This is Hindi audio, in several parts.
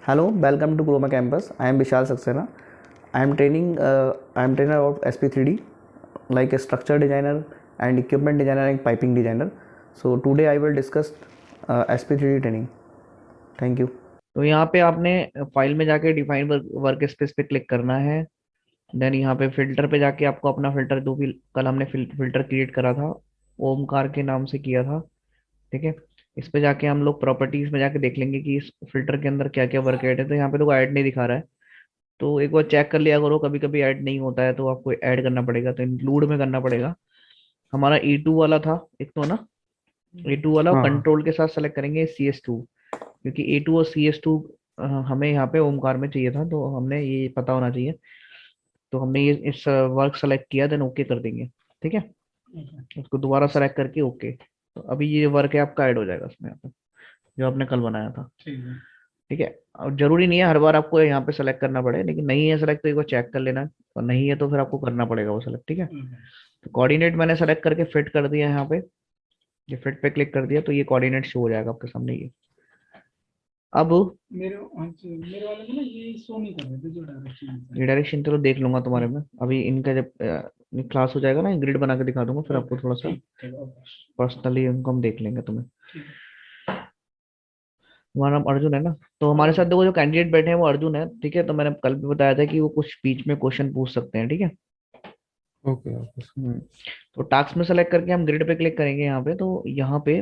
Hello, welcome to Chroma Campus. I am Vishal Saxena. I am trainer of SP3D, like a structure designer and equipment designer and piping designer. So today I will discuss SP3D training. Thank you. तो यहाँ पे आपने फाइल में जाके डिफाइन वर्क स्पेस पे क्लिक करना है। देन यहाँ पे फिल्टर पे जाके आपको अपना फिल्टर जो भी कल हमने फिल्टर क्रिएट करा था, ओमकार के नाम से किया था, ठीक है। इस पे जाके हम लोग प्रॉपर्टीज में जाके देख लेंगे कि इस फिल्टर के अंदर क्या क्या वर्क ऐड है। तो यहाँ पे तो ऐड नहीं दिखा रहा है, तो एक बार चेक कर लिया करो, कभी कभी ऐड नहीं होता है तो आपको ऐड करना पड़ेगा, तो इंक्लूड में करना पड़ेगा। हमारा E2 वाला था एक तो ना, E2 वाला हाँ कंट्रोल के साथ सेलेक्ट करेंगे CS2, क्योंकि A2 और CS2 हमें यहाँ पे ओमकार में चाहिए था, तो हमने ये पता होना चाहिए। तो हमने ये इस वर्क सेलेक्ट किया, देन ओके कर देंगे, ठीक है। उसको दोबारा सेलेक्ट करके ओके, तो अभी ये वर्क है आपका ऐड हो जाएगा उसमें, यहाँ पे जो आपने कल बनाया था, ठीक है। और जरूरी नहीं है हर बार आपको यहाँ पे सेलेक्ट करना पड़े, लेकिन नहीं है सेलेक्ट तो एक बार चेक कर लेना, और नहीं है तो फिर आपको करना पड़ेगा वो सेलेक्ट, ठीक है। तो कोऑर्डिनेट मैंने सेलेक्ट करके फिट कर दिया यहाँ पे, ये फिट पे क्लिक कर दिया तो ये कोऑर्डिनेट शो हो जाएगा आपके सामने। ये अब मेरे वाले में ना ये शो नहीं कर रहे थे जो डायरेक्शन ये डायरेक्शन चलो देख लूंगा तुम्हारे में, अभी इनका जब क्लास हो जाएगा ना, ग्रिड बना के दिखा दूंगा, फिर आपको थोड़ा सा पर्सनली इनको हम देख लेंगे तुम्हें। हमारा नाम अर्जुन है ना, तो हमारे साथ देखो जो कैंडिडेट बैठे हैं वो अर्जुन है, ठीक है। तो मैंने कल भी बताया था कि वो कुछ बीच में क्वेश्चन पूछ सकते हैं, ठीक है। ओके ओके तो टास्क में सेलेक्ट करके हम ग्रिड पे क्लिक करेंगे यहाँ पे, तो यहाँ पे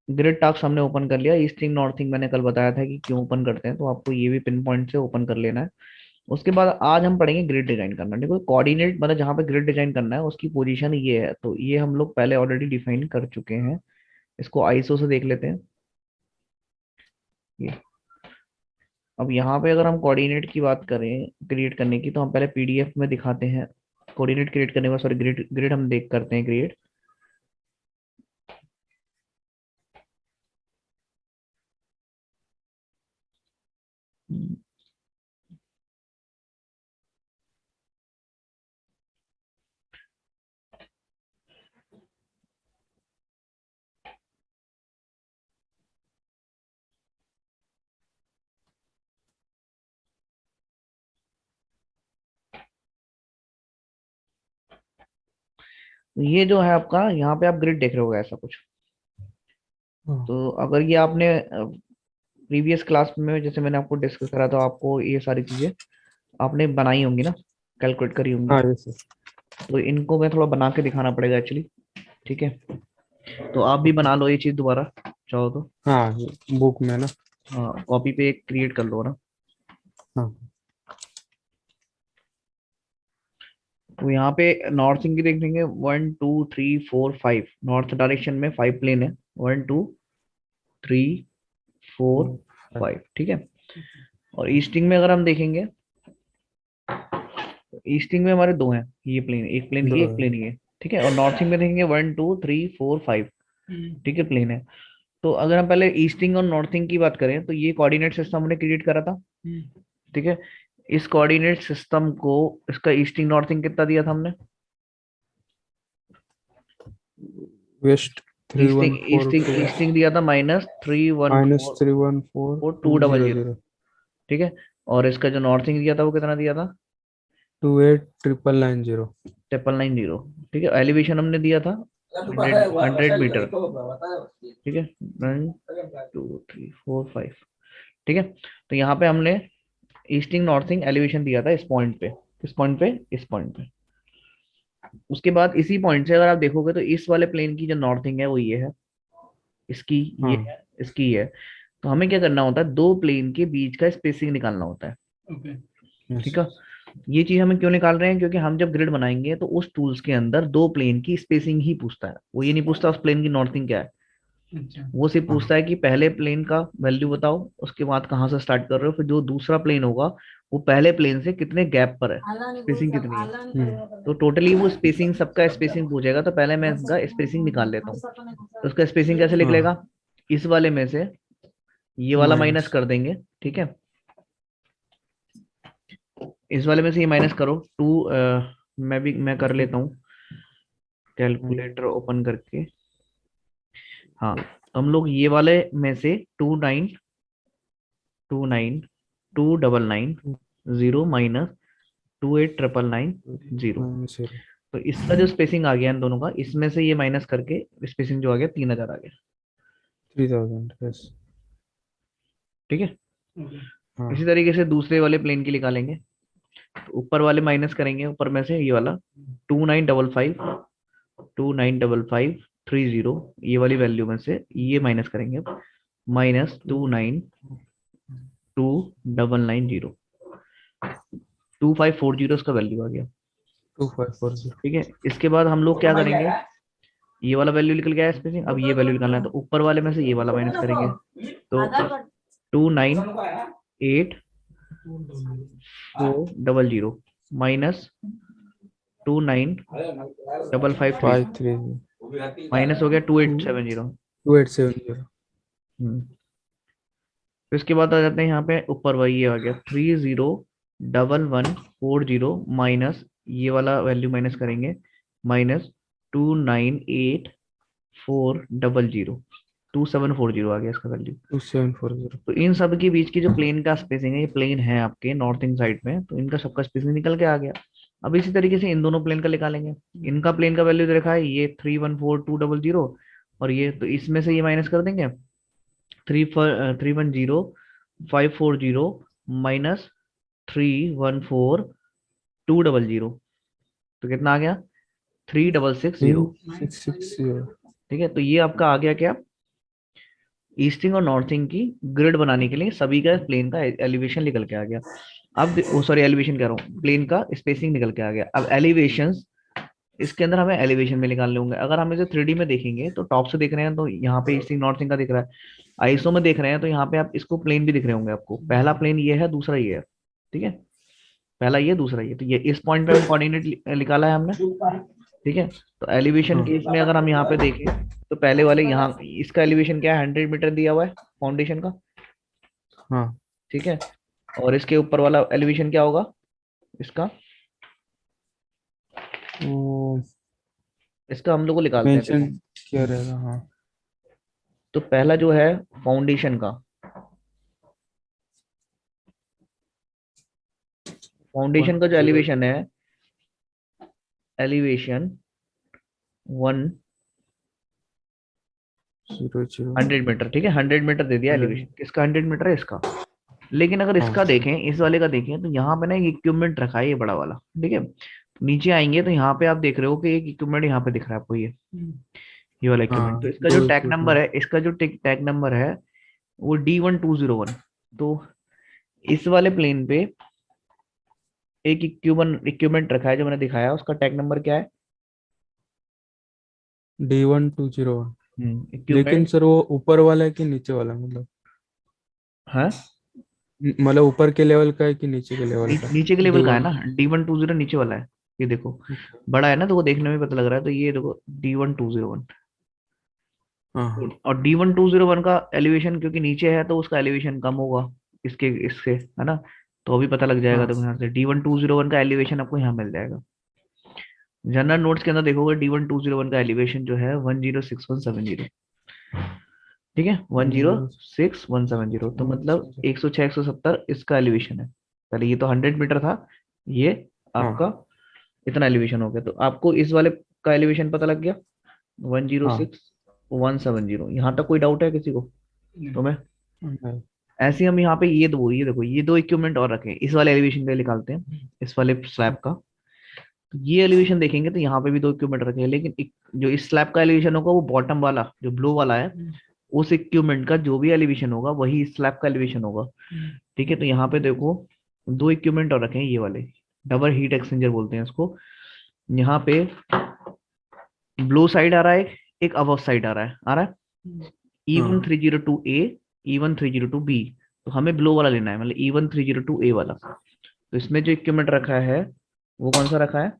ग्रिड टास्क हमने ओपन कर लिया। ईस्टिंग नॉर्थिंग मैंने कल बताया था कि क्यों ओपन करते हैं, तो आपको ये भी पिन पॉइंट से ओपन कर लेना है। उसके बाद आज हम पढ़ेंगे ग्रिड डिजाइन करना। देखो कोऑर्डिनेट मतलब जहाँ पे ग्रिड डिजाइन करना है उसकी पोजीशन ये है, तो ये हम लोग पहले ऑलरेडी डिफाइन कर चुके हैं। इसको आईएसओ से देख लेते हैं ये। अब यहाँ पे अगर हम कोऑर्डिनेट की बात करें क्रिएट करने की, तो हम पहले पीडीएफ में दिखाते हैं कोऑर्डिनेट क्रिएट करने का। सॉरी, ग्रिड ग्रिड हम देख करते हैं क्रिएट। ये जो है आपका, यहाँ पे आप ग्रिड देख रहे होगा ऐसा कुछ। हाँ तो अगर ये आपने प्रीवियस क्लास में जैसे मैंने आपको डिस्कस करा, तो आपको ये सारी चीजें आपने बनाई होंगी ना, कैलकुलेट करी होंगी। हाँ ये सर तो इनको मैं थोड़ा बना के दिखाना पड़ेगा एक्चुअली, ठीक है। तो आप भी बना लो ये चीज दोबारा चाहो तो। हाँ बुक में ना हाँ, कॉपी पे एक क्रिएट कर लो ना। हाँ तो यहाँ पे नॉर्थ की देख लेंगे, 1 2 3 4 5। नॉर्थ डायरेक्शन में 5 प्लेन है, 1 2 3 4 5 5, ठीक है। और ईस्टिंग में अगर हम देखेंगे, तो ईस्टिंग में हमारे दो हैं, ये प्लेन, एक प्लेन दो ये एक प्लेन ये, ठीक है। और नॉर्थिंग में देखेंगे 1 2 3 4 5, ठीक है, प्लेन है। तो अगर हम पहले ईस्टिंग और नॉर्थिंग की बात करें, तो ये कोऑर्डिनेट सिस्टम हमने क्रिएट करा था, ठीक है। इस कोऑर्डिनेट सिस्टम को, इसका ईस्टिंग नॉर्थिंग कितना दिया था हमने? वेस्ट ईस्टिंग 3142 ईस्टिंग ईस्टिंग दिया था माइनस -314 314 टू डबल 200 जीरो ठीक है। और इसका जो नॉर्थिंग दिया था वो कितना दिया था? 28 999 999, ठीक है। एलिवेशन हमने दिया था 100 मीटर, ठीक है। 1 2 3 4 5, ठीक है। तो यहाँ पे हमने ईस्टिंग नॉर्थिंग एलिवेशन दिया था इस पॉइंट पे, किस पॉइंट पे? इस पॉइंट पे। उसके बाद इसी पॉइंट से अगर आप देखोगे, तो इस वाले प्लेन की जो नॉर्थिंग है वो ये है, इसकी ये हाँ है, इसकी ये है। तो हमें क्या करना होता है, दो प्लेन के बीच का स्पेसिंग निकालना होता है, यस ठीक है। ये चीज हमें क्यों निकाल रहे हैं? क्योंकि हम जब ग्रिड बनाएंगे तो उस टूल्स के अंदर दो प्लेन की स्पेसिंग ही पूछता है, वो ये नहीं पूछता उस प्लेन की नॉर्थिंग क्या है। वो सिर्फ हाँ पूछता है कि पहले प्लेन का वैल्यू बताओ, उसके बाद कहाँ से स्टार्ट कर रहे हो, फिर जो दूसरा प्लेन होगा वो पहले प्लेन से कितने गैप पर है, स्पेसिंग कितनी है। तो टोटली वो स्पेसिंग, सबका स्पेसिंग पूछेगा, तो पहले मैं इसका स्पेसिंग निकाल लेता हूँ। तो उसका स्पेसिंग कैसे लिख हाँ लेगा? इस वाले में से ये वाला माइनस माइनस कर देंगे, ठीक है। इस वाले में से ये माइनस करो टू, मैं कर लेता हूँ कैलकुलेटर ओपन करके। हाँ, तो हम लोग ये वाले में से 2 9 292990 माइनस 289990। -0 तो इसका जो स्पेसिंग आ गया इन दोनों का, इसमें से ये माइनस करके स्पेसिंग जो आ गया 3000 आ गया। 3000 यस। ठीक है। ओके। हाँ इसी तरीके से दूसरे वाले प्लेन की निकालेंगे। तो ऊपर वाले माइनस करेंगे, ऊपर में से ये वाला 2955 ये वाली वैल्यू में से ये माइनस करेंगे, माइनस 292990 2540 इसका वैल्यू आ गया। 2540 ठीक है। इसके बाद हम लोग क्या करेंगे, ये वाला वैल्यू निकल गया है स्पेसिंग, अब ये वैल्यू निकालना है, तो ऊपर वाले में से ये वाला माइनस करेंगे, तो 298400 माइनस 29553 530 माइनस हो गया 2870। 2870 तो इसके बाद आ जाते हैं यहाँ पे ऊपर वही ये आ गया 301140 माइनस ये वाला वैल्यू माइनस करेंगे, माइनस 298400 2740 आ गया इसका वैल्यू। 2740 तो इन सब के बीच की जो प्लेन का स्पेसिंग है, ये प्लेन है आपके नॉर्थिंग साइड में, तो इनका सबका स्पेसिंग निकल के आ गया। अब इसी तरीके से इन दोनों प्लेन का निकालेंगे। इनका प्लेन का वैल्यू देखा है ये 314200 और ये, तो इसमें से ये माइनस कर देंगे 310540 माइनस 314200, तो कितना आ गया 3660। 3660 ठीक है। तो ये आपका आ गया क्या, ईस्टिंग और नॉर्थिंग की ग्रिड बनाने के लिए सभी का प्लेन का एलिवेशन निकल के आ गया। अब सॉरी एलिवेशन कह रहा हूँ, प्लेन का स्पेसिंग निकल के आ गया। अब एलिवेशंस इसके अंदर हमें एलिवेशन में निकालने होंगे। अगर हम इसे 3D में देखेंगे तो टॉप से देख रहे हैं तो यहाँ पे ईस्टिंग नॉर्थिंग का दिख रहा है, आईएसओ में देख रहे हैं तो यहाँ पे आप इसको प्लेन भी दिख रहे होंगे आपको। पहला प्लेन ये है, दूसरा ये है। ठीक है, पहला ये दूसरा ये, तो ये इस पॉइंट पे हम कोऑर्डिनेट निकाला है हमने। ठीक है। तो एलिवेशन हाँ केस में अगर हम यहाँ पे देखें तो पहले वाले यहाँ इसका एलिवेशन क्या है, 100 मीटर दिया हुआ है फाउंडेशन का। हाँ ठीक है। और इसके ऊपर वाला एलिवेशन क्या होगा इसका, वो इसका हम लोग को निकालते हैं मेंशन देखो। किया रहेगा। हाँ तो पहला जो है फाउंडेशन का, फाउंडेशन का जो एलिवेशन है, एलिवेशन 0 0 100 मीटर। ठीक है, 100 मीटर दे दिया एलिवेशन। किसका 100 मीटर है, इसका। लेकिन अगर हाँ इसका देखें, इस वाले का देखें, तो यहाँ पे ना एक इक्विपमेंट रखा है ये बड़ा वाला। ठीक है। तो नीचे आएंगे तो यहाँ पे आप देख रहे हो कि एक इक्विपमेंट यहाँ पे दिख रहा है आपको, ये वाला इक्विपमेंट। तो हाँ इसका जो दो टैग नंबर इक्विपमेंट। है, इसका जो टैग नंबर है वो D1201। तो इस वाले प्लेन पे एक इक्विपमेंट रखा है जो मैंने दिखाया, उसका टैग नंबर क्या है, D1201। लेकिन इक्विपमेंट। सर वो ऊपर वाला है कि नीचे वाला, मतलब हाँ, मतलब ऊपर के लेवल का है कि नीचे के लेवल का? नीचे के डी लेवल का है वन ना, D120 नीचे वाला है। ये देखो बड़ा है ना, तो वो देखने में पता लग रहा है। तो ये देखो D1201, हाँ हाँ और D1201 का एलिवेशन क्योंकि नीचे है तो उसका एलिवेशन कम होगा इसके इससे, है ना। तो अभी पता लग जाएगा, हाँ देखो यहाँ से D1201 का एलिवेशन आपको यहाँ मिल जाएगा। जनरल नोट्स के अंदर देखोगे D1201 का एलिवेशन जो है 106170। ठीक है, 106170, तो मतलब 106 170 इसका एलिवेशन है। पहले ये तो 100 मीटर था, ये हाँ आपका इतना एलिवेशन हो गया। तो आपको इस वाले का एलिवेशन पता लग गया, वन जीरो हाँ सिक्स 170। यहाँ तक कोई डाउट है किसी को तुम्हें? हाँ, ऐसे हम यहाँ पे ये देखो ये दो इक्विपमेंट और रखे हैं, इस वाले एलिवेशन पे निकालते हैं, इस वाले स्लैब का। तो ये एलिवेशन देखेंगे तो यहाँ पे भी दो इक्विपमेंट रखे हैं, लेकिन जो इस स्लैब का एलिवेशन होगा वो बॉटम वाला जो ब्लू वाला है, उस इक्विपमेंट का जो भी एलिवेशन होगा वही इस स्लैब का एलिवेशन होगा। ठीक है। तो यहाँ पे देखो दो इक्विपमेंट और रखे हैं, ये वाले डबल हीट एक्सचेंजर बोलते हैं इसको। यहाँ पे ब्लू साइड आ रहा है, एक अबव साइड आ रहा है E1302A, E1302B। तो हमें ब्लू वाला लेना है, मतलब E1302A वाला। तो इसमें जो इक्विपमेंट रखा है वो कौन सा रखा है,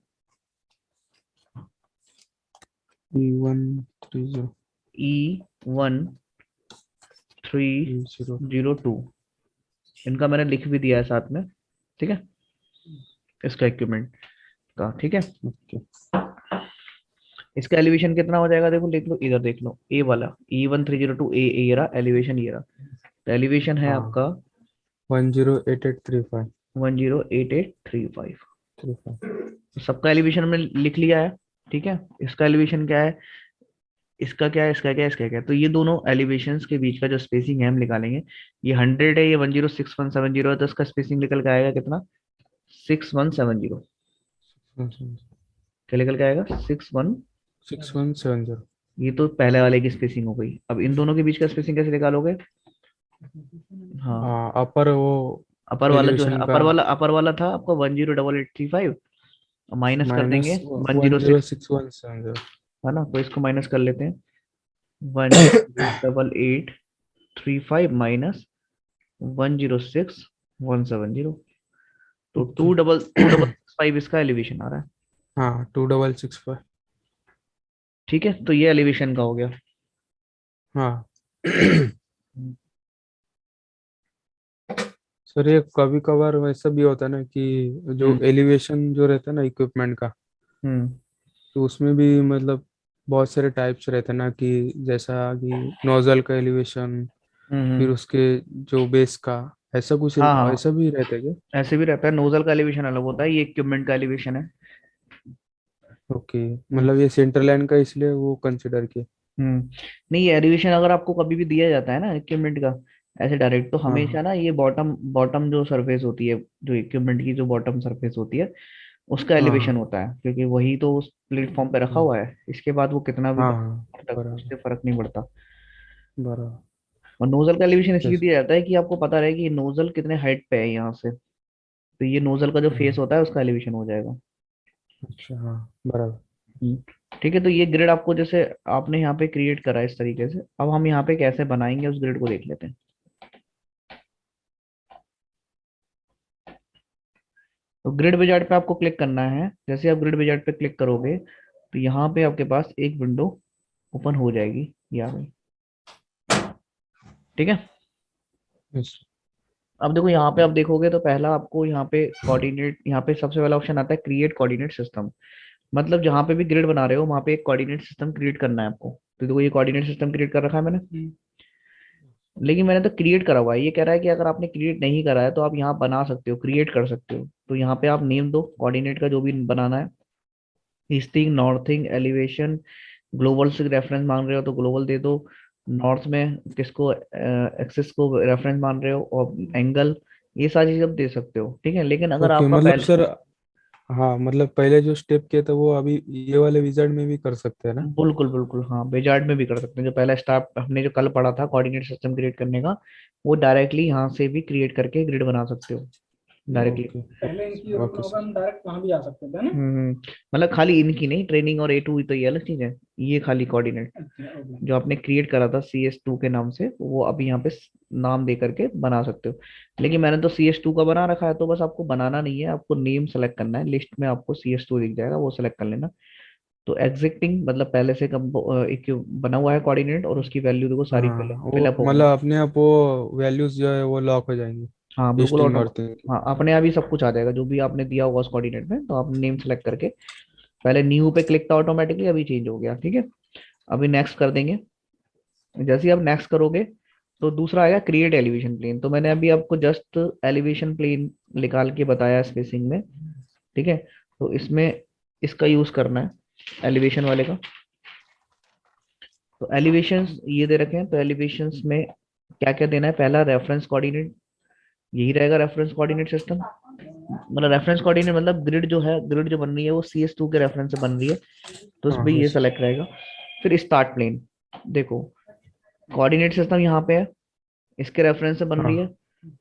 E130 E1302। इनका मैंने लिख भी दिया है साथ में। ठीक है, इसका इक्विपमेंट का। ठीक है। ओके। इसका एलिवेशन कितना हो जाएगा, देखो लिख लो, इधर देख लो, ए वाला E1302A, ये रहा एलिवेशन, ये रहा। तो एलिवेशन है हाँ आपका 108835 108835। 35। तो सबका एलिवेशन हमने लिख लिया है, ठीक है। इसका एलिवेशन क्या है, इसका क्या है, इसका क्या है, इसका क्या है। तो ये दोनों एलिवेशंस के बीच का जो स्पेसिंग है हम निकालेंगे। ये 100 है, ये 106170 है, तो इसका स्पेसिंग निकल के आएगा कितना, 6170। क्या निकल के आएगा, 61। 6170। ये तो पहले वाले की स्पेसिंग हो गई। अब इन दोनों के बीच का स्पेसिंग कैसे निकालोगे। हाँ, हाँ, अपर वो अपर वाला जो है, एलिवेशन का अपर वाला था आपको 108835, माइनस कर माइनस देंगे 106, 106170। है ना। तो इसको माइनस कर लेते हैं, 108835 माइनस 106170। तो ओके। 2 डबल इसका एलिवेशन आ रहा है। हाँ, 2665। ठीक है, तो ये एलिवेशन का हो गया। हाँ। सर, ये कभी कभार वैसा भी होता है ना कि जो हम्म एलिवेशन जो रहता है ना इक्विपमेंट का, हम्म तो उसमें भी मतलब बहुत सारे टाइप्स रहते हैं ना कि जैसा कि नोजल का एलिवेशन, फिर हम्म। उसके जो बेस का, ऐसा कुछ हाँ हाँ, ऐसा भी रहता है क्या? ऐसे भी रहता है। नोजल का एलिवेशन अलग होता है, ये इक्विपमेंट का एलिवेशन है। ओके, हम्म मतलब ये सेंटर लाइन का इसलिए वो कंसिडर किया। नहीं, ये एलिवेशन अगर आपको कभी भी दिया जाता है ना इक्विपमेंट का, ऐसे डायरेक्ट, तो हाँ हमेशा हाँ ना ये बॉटम बॉटम जो सरफेस होती है, जो इक्विपमेंट की जो बॉटम सरफेस होती है, उसका हाँ एलिवेशन हाँ होता है, क्योंकि वही तो उस प्लेटफॉर्म पे रखा हाँ हुआ है। इसके बाद वो कितना भी हाँ हाँ, बड़ा तक बराबर उससे फर्क नहीं पड़ता। बराबर। और नोजल का एलिवेशन इसलिए यस। दिया जाता है कि आपको पता रहे कि ये नोजल कितने हाइट पे है यहाँ से, तो ये नोजल का जो फेस हाँ, होता है उसका एलिवेशन हो जाएगा। अच्छा, हाँ, बराबर। ठीक है, तो ये ग्रिड आपको जैसे आपने यहाँ पे क्रिएट करा है इस तरीके से, अब हम यहाँ पे कैसे बनाएंगे उस ग्रिड को देख लेते हैं। तो ग्रिड विजार्ड पे आपको क्लिक करना है। जैसे आप ग्रिड विजार्ड पे क्लिक करोगे तो यहाँ पे आपके पास एक विंडो ओपन हो जाएगी, यहाँ पे, ठीक है। यस। अब देखो यहाँ पे आप देखोगे तो पहला आपको यहाँ पे कोऑर्डिनेट, यहाँ पे सबसे पहला ऑप्शन आता है क्रिएट कोऑर्डिनेट सिस्टम। मतलब जहाँ पे भी ग्रिड बना रहे हो वहाँ पे एक कोऑर्डिनेट सिस्टम क्रिएट करना है आपको। तो देखो ये कोऑर्डिनेट सिस्टम क्रिएट कर रखा है मैंने, लेकिन मैंने तो क्रिएट करा हुआ है। ये कह रहा है कि अगर आपने क्रिएट नहीं करा है तो आप यहाँ बना सकते हो, क्रिएट कर सकते हो। तो यहाँ पे आप नेम दो कोऑर्डिनेट का जो भी बनाना है, ईस्टिंग, नॉर्थिंग, एलिवेशन, ग्लोबल से रेफरेंस मान रहे हो तो ग्लोबल दे दो। नॉर्थ में किसको एक्सिस को रेफरेंस मान रहे हो, और एंगल, ये सारी चीज आप दे सकते हो, ठीक है। लेकिन अगर ओके, आपका मतलब पहले, सर, हाँ, मतलब पहले जो स्टेप किया था वो अभी ये वाले विजार्ड में भी कर सकते हैं ना? बिल्कुल बिल्कुल, हाँ, बेजार्ड में भी कर सकते हैं। जो पहला स्टेप हमने जो कल पढ़ा था कोऑर्डिनेट सिस्टम क्रिएट करने का, वो डायरेक्टली यहाँ से भी क्रिएट करके ग्रिड बना सकते हो डायरेक्टली। ओके पहले ओके इनकी सर, जरूरत ओके ना होगा, सर। हम डायरेक्ट वहां भी जा सकते थे ना। मतलब खाली इनकी नहीं, ट्रेनिंग और A2 तो ये अलग चीज है। ये खाली कोऑर्डिनेट अच्छा, ओके। जो आपने क्रिएट करा था CS2 के नाम से, वो अभी यहाँ पे नाम दे करके बना सकते हो। लेकिन मैंने तो CS2 का बना रखा है, तो बस आपको बनाना नहीं है, आपको नेम सेलेक्ट करना है। लिस्ट में आपको CS2 दिख जाएगा, वो सेलेक्ट कर लेना। तो एग्जिस्टिंग मतलब पहले से कम एक बना हुआ है कोऑर्डिनेट, और उसकी वैल्यू देखो सारी हाँ, वो फिलअप हो गई। मतलब अपने आप वो वैल्यूज जो है वो लॉक हो जाएंगी, हाँ बिल्कुल, ईस्टिंग ऑटो, नॉर्थिंग की। हाँ अपने आप ही सब कुछ आ जाएगा जो भी आपने दिया होगा उस कोऑर्डिनेट में। तो आप नेम सेलेक्ट करके, पहले न्यू पे क्लिक था ऑटोमेटिकली, अभी चेंज हो गया, ठीक है। अभी नेक्स्ट कर देंगे। जैसे ही आप नेक्स्ट करोगे तो दूसरा आएगा क्रिएट एलिवेशन प्लेन। तो मैंने अभी आपको जस्ट एलिवेशन प्लेन निकाल के बताया स्पेसिंग में, ठीक है। तो इसमें इसका यूज करना है, एलिवेशन वाले का। तो एलिवेशंस ये दे रखे हैं, तो एलिवेशंस में क्या क्या देना है। पहला रेफरेंस कोऑर्डिनेट, यही रहेगा रेफरेंस कोऑर्डिनेट सिस्टम। मतलब रेफरेंस कोऑर्डिनेट मतलब ग्रिड जो है, ग्रिड जो बन रही है वो CS2 के रेफरेंस से बन रही है, तो हाँ, उसमें ये यस सर। सेलेक्ट रहेगा। फिर स्टार्ट प्लेन, देखो कोऑर्डिनेट सिस्टम यहाँ पे है, इसके रेफरेंस से बन रही है। हाँ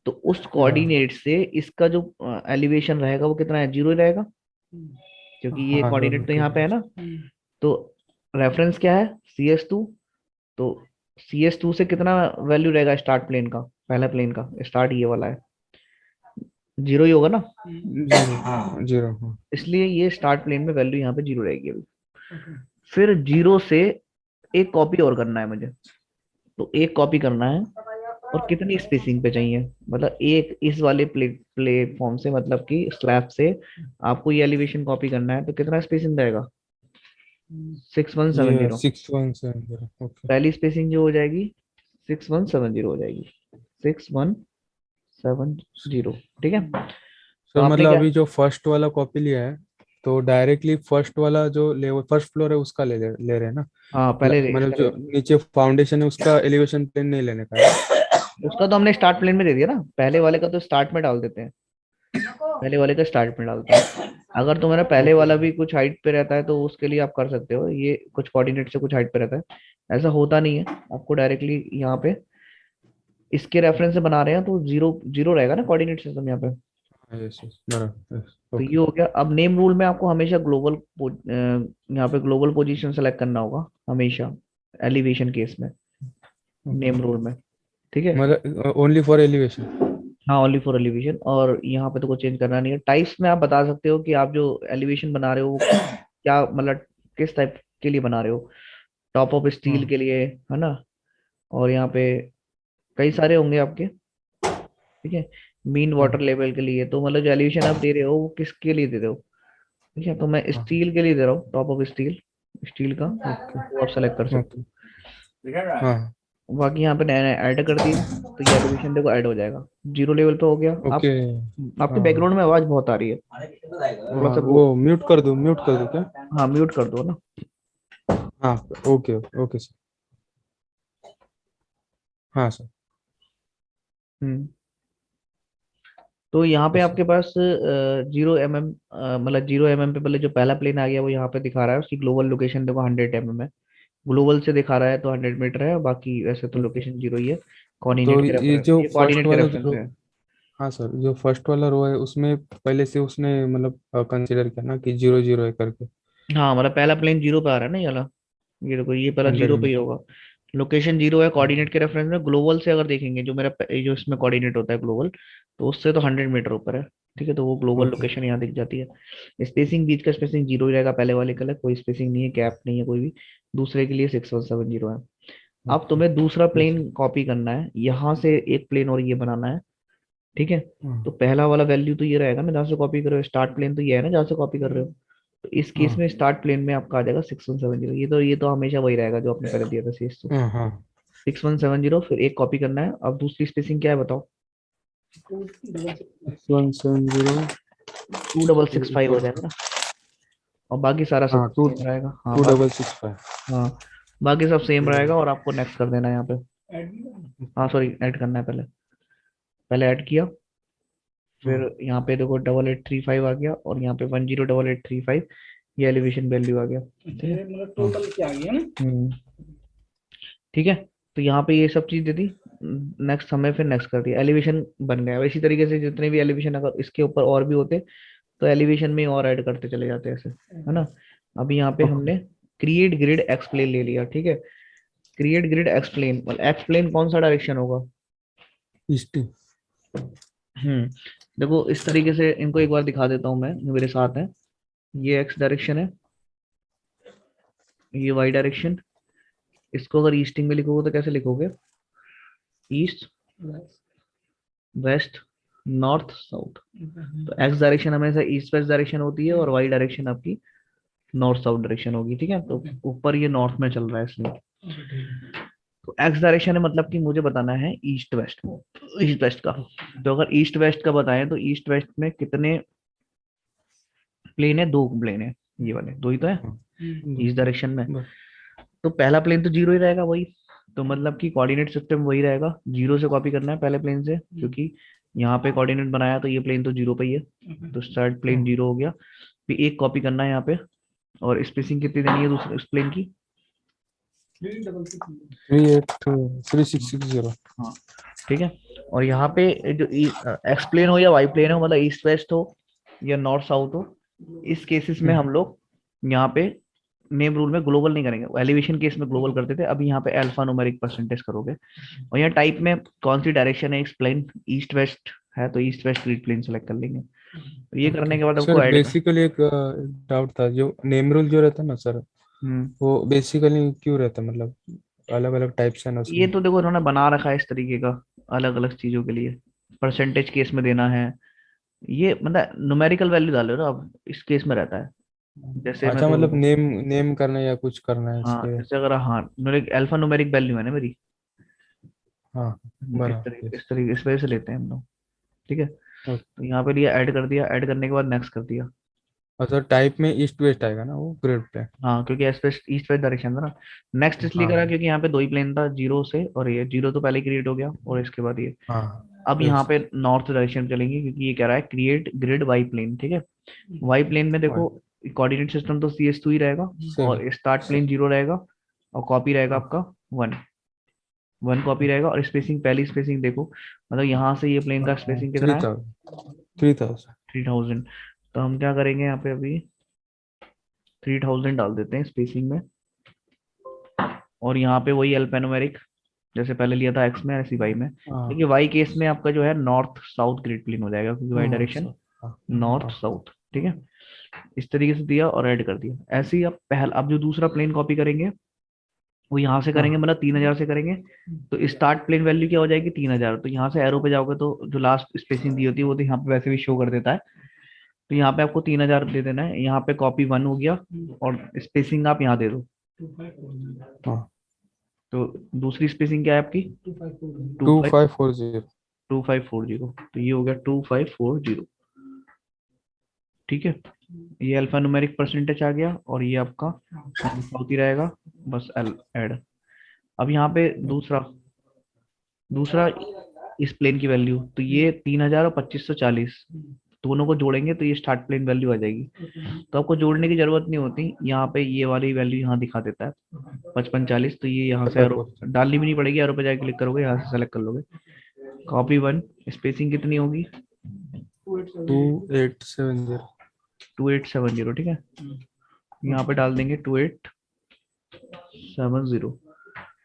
तो उस बराबर। कोऑर्डिनेट से इसका जो एलिवेशन रहेगा वो कितना है, 0 रहेगा, क्योंकि ये हाँ कोऑर्डिनेट दोनों तो के यहाँ पे है लिए। ना। तो रेफरेंस क्या है, CS2। तो CS2 से कितना वैल्यू रहेगा स्टार्ट प्लेन का, पहला प्लेन का स्टार्ट ये वाला है, 0 ही होगा ना। जीरो, जीरो, हाँ। इसलिए ये स्टार्ट प्लेन में वैल्यू यहाँ पे 0 रहेगी अभी। फिर 0 से एक कॉपी और करना है मुझे। तो एक कॉपी करना है, और कितनी स्पेसिंग पे चाहिए, मतलब एक इस वाले प्लेटफॉर्म से, मतलब कि स्लैब से आपको ये एलिवेशन कॉपी करना है, तो कितना स्पेसिंग रहेगा, सिक्स वन सेवन ये जीरो 6170, ओके। पहली स्पेसिंग जो हो जाएगी 6170 हो जाएगी, 6170। 670। ठीक है, तो सर आपने मतलब क्या, अभी जो फर्स्ट वाला कॉपी लिया है तो डायरेक्टली फर्स्ट वाला जो लेवल फर्स्ट फ्लोर है उसका ले रहे हैं ना? हाँ पहले मतलब इसका जो नीचे फाउंडेशन है उसका एलिवेशन प्लेन नहीं लेने का है? उसका तो हमने स्टार्ट प्लेन में दे दिया ना, पहले वाले का तो स्टार्ट में डाल देते हैं, पहले वाले का स्टार्ट में डालते हैं। अगर तुम्हारा पहले ओके। वाला भी कुछ हाइट पे रहता है तो उसके लिए आप कर सकते हो, ये कुछ कोऑर्डिनेट से कुछ हाइट पे रहता है, ऐसा होता नहीं है। आपको डायरेक्टली यहाँ पे इसके रेफरेंस से बना रहे हैं तो जीरो जीरो रहेगा ना कोऑर्डिनेट सिस्टम यहाँ पे। यस यस बराबर, यस तो ये ओके। हो गया। अब नेम रूल में आपको हमेशा ग्लोबल, यहाँ पे ग्लोबल पोजीशन सेलेक्ट करना होगा हमेशा, एलिवेशन केस में, ओके नेम रूल में। ठीक है, मतलब ओनली फॉर एलिवेशन? हाँ ओनली फॉर एलिवेशन। और यहाँ पे तो कुछ चेंज करना नहीं है। टाइप्स में आप बता सकते हो कि आप जो एलिवेशन बना रहे हो वो क्या, मतलब किस टाइप के लिए बना रहे हो। टॉप ऑफ स्टील हाँ के लिए, है ना, और यहाँ पे कई सारे होंगे आपके। ठीक है, मीन वाटर हाँ लेवल के लिए, तो मतलब जो एलिवेशन आप दे रहे हो वो किसके लिए दे रहे हो। ठीक है, तो मैं हाँ स्टील के लिए दे रहा हूँ, टॉप ऑफ स्टील, स्टील का, ओके वो आप सेलेक्ट कर सकते ओके हाँ हो। बाकी यहाँ पे नया ऐड कर दिया तो ये एलिवेशन देखो ऐड हो जाएगा, जीरो लेवल पे हो गया। आप, ओके। आपके हाँ बैकग्राउंड में आवाज बहुत आ रही है, थोड़ा हाँ सा वो, वो म्यूट कर दूँ क्या? हाँ म्यूट कर दो ना। हाँ ओके ओके सर। हाँ सर। हम्म, तो यहाँ पे यस सर। आपके पास 0 mm, मतलब 0 mm पे पहले जो पहला प्लेन आ गया वो यहाँ पे दिखा रहा है, उसकी ग्लोबल लोकेशन देखो 100 mm है, ग्लोबल से दिखा रहा है तो 100 मीटर है, बाकी वैसे तो ओके लोकेशन जीरो ही है। तो कोऑर्डिनेट के ये रेफरेंस, जो ये फर्स्ट कोऑर्डिनेट के वाला रेफरेंस रो, है। हाँ सर जो फर्स्ट वाला रो है उसमें पहले से उसने मतलब कंसीडर किया ना कि 0 0 है करके? हाँ मतलब पहला प्लेन जीरो पे आ रहा है ना, ये वाला, ये देखो ये पहला हंड्रेड जीरो पे में? ही होगा। लोकेशन जीरो है ओके कोऑर्डिनेट के रेफरेंस में। ग्लोबल से अगर देखेंगे जो मेरा ये जो इसमें कोऑर्डिनेट होता है ग्लोबल, तो उससे तो 100 मीटर ऊपर है। ठीक है, तो वो ग्लोबल ओके लोकेशन यहाँ दिख जाती है। स्पेसिंग, बीच का स्पेसिंग जीरो ही रहेगा, पहले वाले का अलग, कोई स्पेसिंग नहीं है, गैप नहीं है कोई भी। दूसरे के लिए 6170 है। अब ओके तुम्हें दूसरा यस प्लेन कॉपी करना है, यहाँ से एक प्लेन और ये बनाना है। ठीक है, हाँ तो पहला वाला वैल्यू तो ये रहेगा ना जहाँ से कॉपी कर रहे हो, स्टार्ट प्लेन तो ये है ना जहाँ से कॉपी कर रहे हो। तो इस केस हाँ में स्टार्ट प्लेन में आपका आ जाएगा 6170। ये तो हमेशा वही रहेगा जो आपने पहले दिया था सी, तो हाँ हाँ 6170। फिर एक कॉपी करना है। अब दूसरी स्पेसिंग क्या है बताओ। 6170 2665 हो जाएगा ना, और बाकी सारा सब हाँ टू सेम रहेगा। हाँ टू बाकी, डबल सिक्स फाइव हाँ बाकी सब सेम रहेगा, और आपको नेक्स्ट कर देना है यहाँ पे। ऐड नहीं करना। हाँ सॉरी, ऐड करना है पहले, पहले ऐड किया। फिर हाँ यहाँ पे देखो 8835 आ गया, और यहाँ पे 108835, ये एलिवेशन वैल्यू आ गया। ठीक अच्छा, है। ये मतलब हाँ टोटल क्या आ गया ना। हम्म, ठीक है, तो यहाँ पे ये सब चीज दे दी। नेक्स्ट हमें फिर नेक्स्ट कर दिया, एलिवेशन बन गया। इसी तरीके से जितने भी एलिवेशन अगर इसके ऊपर और भी होते तो एलिवेशन में और ऐड करते चले जाते ऐसे, है ना। अभी यहाँ पे ओके हमने क्रिएट ग्रिड एक्सप्लेन ले लिया। ठीक है, क्रिएट ग्रिड एक्सप्लेन, मतलब एक्सप्लेन कौन सा डायरेक्शन होगा। ईस्ट। देखो इस तरीके से इनको एक बार दिखा देता हूँ मैं, जो मेरे साथ है। ये एक्स डायरेक्शन है, ये वाई डायरेक्शन। इसको अगर ईस्टिंग में लिखोगे तो कैसे लिखोगे, ईस्ट, वेस्ट, नॉर्थ, साउथ। तो एक्स डायरेक्शन हमेशा ईस्ट वेस्ट डायरेक्शन होती है, और वाई डायरेक्शन आपकी नॉर्थ साउथ डायरेक्शन होगी। ठीक है, तो ऊपर ये नॉर्थ में चल रहा है इसलिए। तो एक्स डायरेक्शन है, मतलब कि मुझे बताना है ईस्ट वेस्ट, ईस्ट वेस्ट का। तो अगर ईस्ट वेस्ट का बताएं तो ईस्ट वेस्ट में कितने प्लेन है, दो प्लेन है, ये वाले दो ही तो है हाँ ईस्ट डायरेक्शन में। ब- तो पहला प्लेन तो जीरो ही रहेगा वही, तो मतलब कि कोऑर्डिनेट सिस्टम वही रहेगा, जीरो से कॉपी करना है पहले प्लेन से, क्योंकि यहाँ पे कोऑर्डिनेट बनाया तो ये प्लेन तो जीरो पे ही है, तो स्टार्ट प्लेन हाँ जीरो हो गया। फिर एक कॉपी करना है यहाँ पे, और स्पेसिंग कितनी देनी है दूसरे उस प्लेन की। 383660। हाँ ठीक है, और यहाँ पे जो एक्स प्लेन हो या वाई प्लेन हो, मतलब ईस्ट वेस्ट हो या नॉर्थ साउथ हो, इस केसेस में हम लोग यहाँ पे नेम रूल में ग्लोबल नहीं करेंगे। एलिवेशन केस में ग्लोबल करते थे, अभी यहाँ पे अल्फा न्यूमेरिक परसेंटेज करोगे। और यहाँ टाइप में कौन सी डायरेक्शन है, एक्सप्लेन ईस्ट वेस्ट है तो east west grid plane select कर लेंगे। तो ये ओके करने के बाद सर आपको ऐड कर, बेसिकली एक डाउट था जो नेम रूल जो रहता है ना सर, हम्म, वो बेसिकली क्यों रहता है मतलब अलग अलग टाइप्स है ना ये उसमें? तो देखो उन्होंने बना रखा है इस तरीके का, अलग अलग चीजों के लिए। परसेंटेज केस में देना है, ये मतलब न्यूमेरिकल वैल्यू डाल रहे हो ना आप, इस केस में रहता है। जैसे मैं अच्छा देखो, मतलब नेम नेम करना है या कुछ करना है हाँ इसके? जैसे अगर, हाँ न्यूमेरिक अल्फा न्यूमेरिक वैल्यू है ना मेरी, हाँ इस बराबर तरीके yes। इस तरीके इस वजह से लेते हैं हम लोग। ठीक है, ओके। तो यहाँ पे लिया, ऐड कर दिया, ऐड करने के बाद नेक्स्ट कर दिया। अच्छा, टाइप में ईस्ट वेस्ट आएगा ना वो ग्रिड पे? हाँ, क्योंकि ईस्ट वेस्ट डायरेक्शन था ना। नेक्स्ट इसलिए करा हाँ क्योंकि यहाँ पे दो ही प्लेन था, जीरो से, और ये जीरो तो पहले क्रिएट हो गया, और इसके बाद ये। हाँ। अब यहाँ यस। पे नॉर्थ डायरेक्शन चलेंगे, क्योंकि ये कह रहा है क्रिएट ग्रिड वाई प्लेन। ठीक है, वाई प्लेन में देखो कोऑर्डिनेट सिस्टम तो CS2 ही रहेगा, सेम। और स्टार्ट प्लेन जीरो रहेगा, और कॉपी रहेगा आपका वन। वन कॉपी रहेगा, और स्पेसिंग, पहली स्पेसिंग देखो, मतलब यहाँ से ये प्लेन का स्पेसिंग कितना है? 3000। 3000। तो हम क्या करेंगे यहाँ पे अभी, 3000 डाल देते हैं स्पेसिंग में, और यहाँ पे वही अल्फान्यूमेरिक जैसे पहले लिया था एक्स में, ऐसी वाई में। हाँ देखिए वाई केस में आपका जो है नॉर्थ साउथ ग्रिड प्लेन हो जाएगा, क्योंकि वाई हाँ डायरेक्शन हाँ नॉर्थ हाँ। साउथ। ठीक है, इस तरीके से दिया और ऐड कर दिया। ऐसे ही आप पहला, अब जो दूसरा प्लेन कॉपी करेंगे वो यहाँ से करेंगे, हाँ मतलब 3000 से करेंगे। तो स्टार्ट प्लेन वैल्यू क्या हो जाएगी? 3000। तो यहाँ से एरो पे जाओगे तो जो लास्ट स्पेसिंग दी होती है वो तो यहाँ पे वैसे भी शो कर देता है। तो यहाँ पे आपको 3000 दे देना है, यहाँ पे कॉपी वन हो गया, और स्पेसिंग आप यहाँ दे दो। 2540 हाँ। तो दूसरी स्पेसिंग क्या है आपकी? 2540 टू फाइव 2540। 2540। तो ये हो गया 2540। ठीक है, ये अल्फा न्यूमेरिक परसेंटेज आ गया, और ये आपका साउथ ही रहेगा, बस ऐड। अब यहाँ पे दूसरा दूसरा इस प्लेन की वैल्यू, तो ये 3000 और 2540 दोनों को जोड़ेंगे तो ये स्टार्ट प्लेन वैल्यू आ जाएगी। तो आपको जोड़ने की जरूरत नहीं होती, यहाँ पे ये वाली वैल्यू यहाँ दिखा देता है 5540। तो ये यहाँ से एरो 5540। डालनी भी नहीं पड़ेगी, एरो पे जाके क्लिक करोगे, यहाँ से सेलेक्ट कर लोगे। कॉपी वन, स्पेसिंग कितनी होगी? 2870। 2870। ठीक है, यहाँ पे डाल देंगे 2870।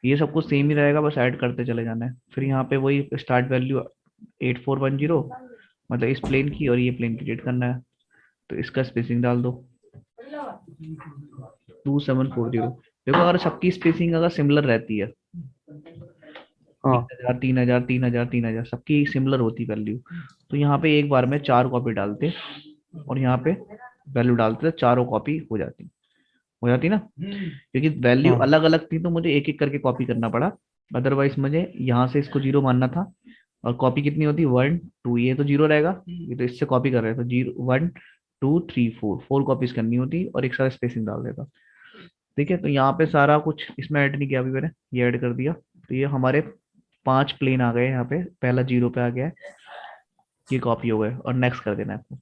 ये सब कुछ सेम ही रहेगा, बस ऐड करते चले जाना है। फिर यहाँ पे वही स्टार्ट वैल्यू 8410, मतलब इस प्लेन की, और ये प्लेन क्रिएट करना है, तो इसका स्पेसिंग डाल दो 2740। देखो अगर सबकी स्पेसिंग अगर सिमिलर रहती है, हाँ 3000 3000 3000 3000 सबकी सिमिलर होती वैल्यू, तो यहाँ पे एक बार में 4 कॉपी डालते, और यहाँ पे वैल्यू डालते तो चारों कॉपी हो जाती ना। क्योंकि वैल्यू हाँ। अलग अलग थी तो मुझे एक एक करके कॉपी करना पड़ा, अदरवाइज मुझे यहाँ से इसको जीरो मानना था। और कॉपी कितनी होती? वन टू, ये तो जीरो रहेगा, ये तो इससे कॉपी कर रहे हैं, तो zero one two three four, four copies करनी होती, और एक साथ स्पेसिंग डाल देता। ठीक है, तो यहाँ पे सारा कुछ इसमें ऐड नहीं किया अभी मैंने, ये ऐड कर दिया। तो ये हमारे 5 प्लेन आ गए, यहाँ पे पहला जीरो पे आ गया है, ये कॉपी हो गए, और नेक्स्ट कर देना है आपको।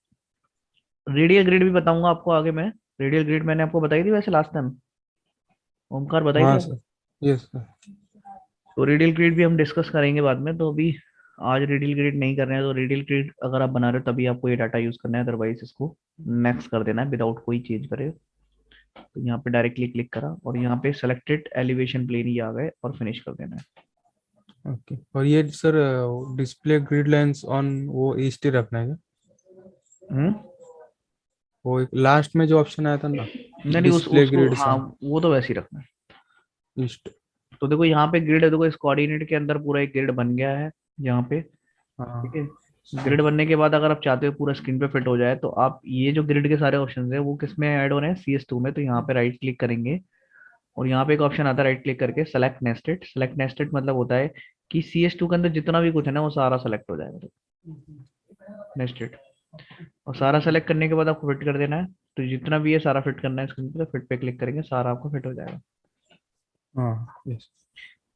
रेडियल ग्रिड भी बताऊंगा आपको आगे मैं। रेडियल ग्रिड मैंने आपको बताई थी वैसे लास्ट टाइम, ओमकार बताई थी हाँ आपको? सर। Yes sir. तो रेडियल ग्रिड भी हम डिस्कस करेंगे बाद में, तो अभी आज रेडियल ग्रिड नहीं कर रहे हैं। तो रेडियल ग्रिड अगर आप बना रहे हो तभी आपको ये डाटा यूज करना है, अदरवाइज इसको नेक्स्ट कर देना है विदाउट कोई चेंज करे। तो यहाँ पे डायरेक्टली क्लिक करा, और यहाँ पे सेलेक्टेड एलिवेशन प्लेन ही आ गए, और फिनिश कर देना है। ओके। और ये sir display grid lines on वो ईस्ट ही रखना है क्या? हम्म, वो एक लास्ट में जो ऑप्शन आया था ना, नहीं नहीं, डिस्प्ले उसको ग्रिड हाँ, सा वो तो वैसे ही रखना है। ईस्ट। तो देखो यहाँ पे ग्रिड है, देखो इस कोऑर्डिनेट के अंदर पूरा एक ग्रिड बन गया है यहाँ पे। ठीक है, हाँ ग्रिड बनने के बाद अगर आप चाहते हो पूरा स्क्रीन पे फिट हो जाए, तो आप ये जो ग्रिड के सारे ऑप्शन है वो किस में ऐड हो रहे हैं? CS2 में। तो यहाँ पे राइट क्लिक करेंगे, और यहाँ पे एक ऑप्शन आता है राइट क्लिक करके सेलेक्ट नेस्टेड। सेलेक्ट नेस्टेड मतलब होता है कि CS2 के अंदर जितना भी कुछ है ना वो सारा सेलेक्ट हो जाएगा नेस्टेड। और सारा सेलेक्ट करने के बाद आपको फिट कर देना है। तो जितना भी है सारा फिट करना है स्क्रीन पे, फिट पे क्लिक करेंगे, सारा आपको फिट हो जाएगा। हाँ। यस।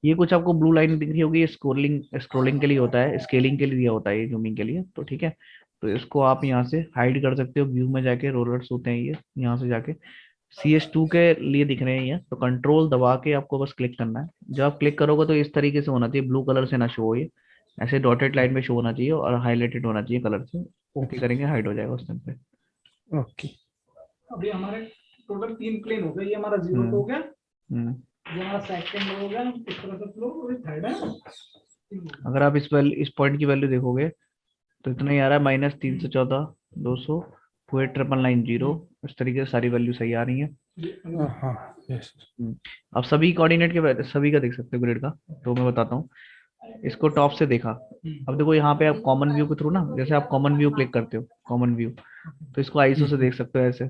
ये कुछ आपको ब्लू लाइन दिख रही होगी, ये स्क्रोलिंग स्क्रोलिंग के लिए होता है, स्केलिंग के लिए दिया होता है, ये जूमिंग के लिए। तो ठीक है, तो इसको आप यहाँ से हाइड कर सकते हो, व्यू में जाके रोलर्स होते हैं ये, यहाँ से जाके CS2 के लिए दिख रहे हैं ये, तो कंट्रोल दबा के आपको बस क्लिक करना है। जब आप क्लिक करोगे तो इस तरीके से होना चाहिए, ब्लू कलर से ना शो हो, ये ऐसे डॉटेड लाइन में शो होना चाहिए, और हाईलाइटेड होना चाहिए कलर से। ओके करेंगे, हाइड हो जाएगा उस टाइम पे। ओके। अभी हमारे टोटल 3 प्लेन हो गए, ये हमारा जीरो हम्म, हो गया, हम्म। ये हमारा सेकंड हो गया, इस तरह से फ्लो, और थर्ड है। अगर आप इस पॉइंट की वैल्यू देखोगे तो इतना ही आ रहा है, -314, 200, 28990। इस तरीके से सारी वैल्यू सही आ रही है। हाँ। यस। आप सभी कोऑर्डिनेट के सभी का देख सकते हो ग्रिड का। तो मैं बताता हूँ, इसको टॉप से देखा। अब देखो यहाँ पे आप कॉमन व्यू के थ्रू ना, जैसे आप कॉमन व्यू क्लिक करते हो, कॉमन व्यू, तो इसको आईसो से देख सकते हो ऐसे।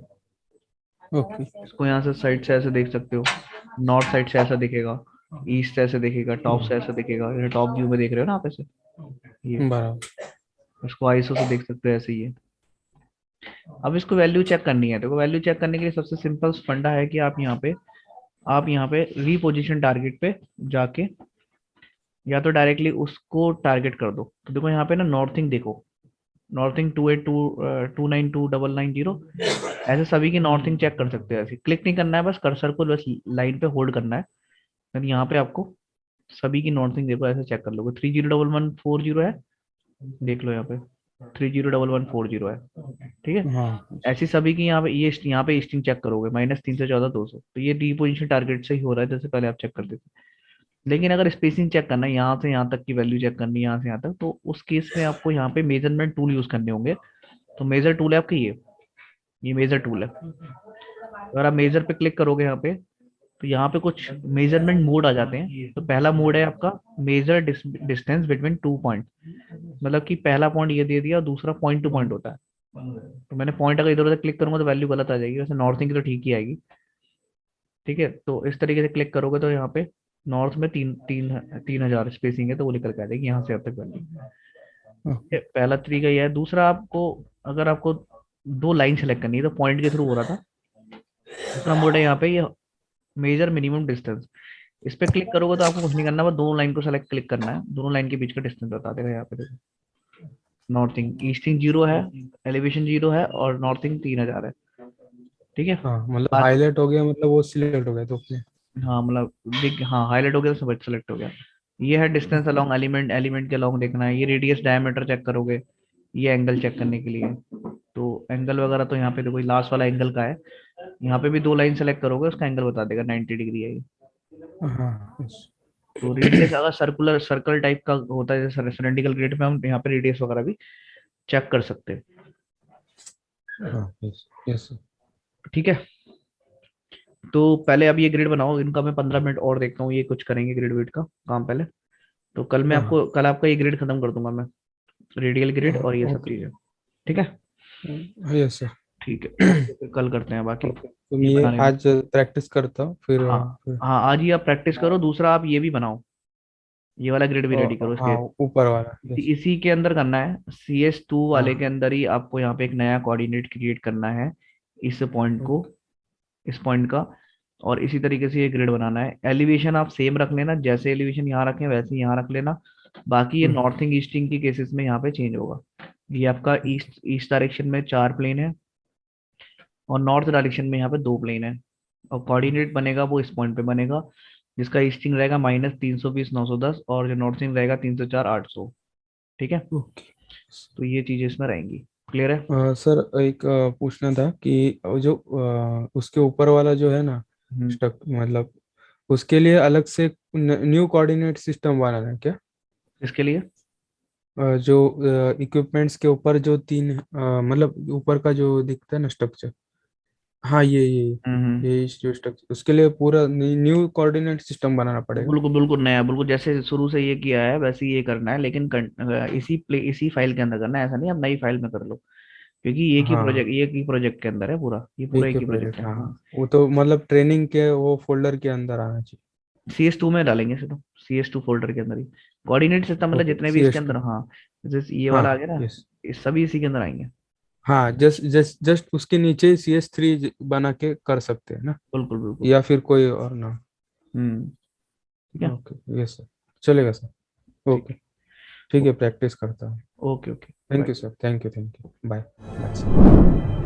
ओके। इसको यहाँ से साइड से ऐसे देख सकते हो, नॉर्थ साइड से ऐसा दिखेगा, ईस्ट से ऐसे दिखेगा, टॉप से ऐसा दिखेगा। टॉप व्यू में देख रहे हो ना आप ऐसे, ये। बराबर। इसको आईएसओ से देख सकते हो ऐसे ही है। अब इसको वैल्यू चेक करनी है, देखो वैल्यू चेक करने के लिए सबसे सिंपल फंडा है कि आप यहाँ पे रीपोजिशन टारगेट पे जाके या तो डायरेक्टली उसको टारगेट कर दो। तो देखो यहाँ पे ना नॉर्थिंग देखो, नॉर्थिंग 282292990, ऐसे सभी की नॉर्थिंग चेक कर सकते हो। ऐसे क्लिक नहीं करना है, बस कर्सर को बस लाइन पे होल्ड करना है, फिर यहाँ पे आपको सभी की नॉर्थिंग देखो ऐसे चेक कर लोगे। 301140 है, देख लो यहाँ पे 301140 है, ठीक है। हाँ ऐसी सभी की यहाँ पे ईस्टिंग चेक करोगे -314 200, तो ये डी पोजिशन टारगेट से ही हो रहा है जैसे पहले आप चेक करते थे। लेकिन अगर स्पेसिंग चेक करना है, यहाँ से यहाँ तक की वैल्यू चेक करनी है, यहाँ से यहाँ तक, तो उस केस में आपको यहाँ पे मेजरमेंट टूल यूज करने होंगे। तो मेजर टूल है आपका ये मेजर टूल है। अगर आप मेजर पे क्लिक करोगे यहाँ पे, तो यहाँ पे कुछ मेजरमेंट मोड आ जाते हैं। तो पहला मोड है आपका मेजर डिस्टेंस बिटवीन 2 पॉइंट, मतलब कि पहला पॉइंट ये दे दिया और दूसरा पॉइंट टू पॉइंट होता है। तो मैंने पॉइंट अगर इधर उधर क्लिक करूंगा तो वैल्यू गलत आ जाएगी, वैसे नॉर्थिंग की तो ठीक ही आएगी, ठीक है। तो इस तरीके से क्लिक करोगे तो यहाँ पे नॉर्थ में 3000 स्पेसिंग है, तो वो निकल के आ जाएगी यहाँ से अब तक वैल्यू। ये पहला तरीका ये है। दूसरा, आपको अगर आपको दो लाइन सेलेक्ट करनी है तो पॉइंट के थ्रू हो रहा था। दूसरा मोड है यहाँ पे ये मेजर मिनिमम डिस्टेंस, इस पे क्लिक करोगे तो आपको कुछ नहीं करना, बस दोनों लाइन को सेलेक्ट क्लिक करना है, दोनों लाइन के बीच का डिस्टेंस बता देगा यहाँ पे। देखो नॉर्थिंग ईस्टिंग 0 है, एलिवेशन 0 है और नॉर्थिंग 3000 है, ठीक है। हाँ, मतलब बाकी हाईलाइट हो गया, मतलब वो सिलेक्ट हो गया तो अपने। हाँ मतलब दिख, हाँ हाईलाइट हो गया तो सब सेलेक्ट हो गया। ये है डिस्टेंस अलोंग एलिमेंट, एलिमेंट के अलोंग देखना है। ये रेडियस डायमीटर चेक करोगे, ये एंगल चेक करने के लिए। तो एंगल वगैरह तो यहाँ पे देखो लास्ट वाला एंगल का है, यहाँ पे भी दो लाइन सेलेक्ट करोगे उसका एंगल बता देगा, 90 डिग्री है ये। हाँ yes। तो रेडियस अगर सर्कुलर सर्कल टाइप का होता है जैसे सिलेंड्रिकल ग्रिड में, हम यहाँ पे रेडियस वगैरह भी चेक कर सकते हैं, हाँ यस यस सर। ठीक है। तो पहले अब ये ग्रिड बनाओ, इनका मैं 15 मिनट और देखता हूँ, ये कुछ करेंगे ग्रिड विड का काम पहले। तो कल मैं हाँ आपको, कल आपका ये ग्रिड खत्म कर दूंगा मैं, रेडियल ग्रिड हाँ और ये सब ओके। चीजें, ठीक है। हाँ यस सर। ठीक है, ओके, फिर कल करते हैं बाकी, तो ये मैं ये बनाने दो। आज प्रैक्टिस करता हूँ फिर हाँ फिर हाँ, आज ही आप प्रैक्टिस करो। दूसरा आप ये भी बनाओ, ये वाला ग्रिड भी रेडी करो इसके। हाँ ऊपर वाला यस। इसी के अंदर करना है, CS2 वाले के हाँ अंदर ही आपको यहाँ पे एक नया कोऑर्डिनेट क्रिएट करना है, इस पॉइंट को, इस पॉइंट का। और इसी तरीके से ये ग्रिड बनाना है। एलिवेशन आप सेम रख लेना, जैसे एलिवेशन यहाँ रखें वैसे ही यहाँ रख लेना। बाकी ये नॉर्थिंग ईस्टिंग की केसेस में यहाँ पे चेंज होगा। ये आपका ईस्ट ईस्ट डायरेक्शन में 4 प्लेन है और नॉर्थ डायरेक्शन में यहाँ पे 2 प्लेन है। और कोऑर्डिनेट बनेगा वो इस पॉइंट पे बनेगा, जिसका ईस्टिंग रहेगा -320 910 और जो नॉर्थिंग रहेगा 304 800, ठीक है। ओके। तो ये चीजें इसमें रहेंगी, क्लियर है। सर एक पूछना था कि वो जो उसके ऊपर वाला जो है ना हम्म, स्टक, मतलब उसके लिए अलग से न्यू कोऑर्डिनेट सिस्टम बनाना है क्या? इसके लिए जो इक्विपमेंट्स के ऊपर जो तीन मतलब ऊपर का जो दिखता है ना स्ट्रक्चर, हाँ ये जो स्ट्रक्चर, उसके लिए पूरा न्यू कोऑर्डिनेट सिस्टम बनाना पड़ेगा। बिल्कुल बिल्कुल नया, बिल्कुल जैसे शुरू से ये किया है वैसे ही ये करना है, लेकिन इसी फाइल के अंदर करना है, ऐसा नहीं आप नई फाइल में कर लो, क्योंकि हाँ एक ही प्रोजेक्ट के अंदर है पूरा, ये पूरा एक एक ही ही प्रोजेक्ट प्रोजेक्ट, है, हाँ हाँ। वो तो मतलब ट्रेनिंग के वो फोल्डर के अंदर आना चाहिए। CS2 में डालेंगे इसे, तो CS2 फोल्डर के अंदर ही कोऑर्डिनेट सिस्टम, मतलब ओके जितने भी सी इसके एस अंदर, टू हाँ जैसे ये हाँ वाला आ गया ना, यस। ये सभी इसी के अंदर आएंगे। हाँ जस्ट जस्ट जस्ट उसके नीचे CS3 बना के कर सकते हैं ना, बिल्कुल बिल्कुल। या फिर कोई और ना? ठीक है। ओके यस सर, चलेगा सर। ठीक ओके है। ठीक है, प्रैक्टिस करता हूँ। Okay okay, thank bye. You sir, thank you bye bye sir.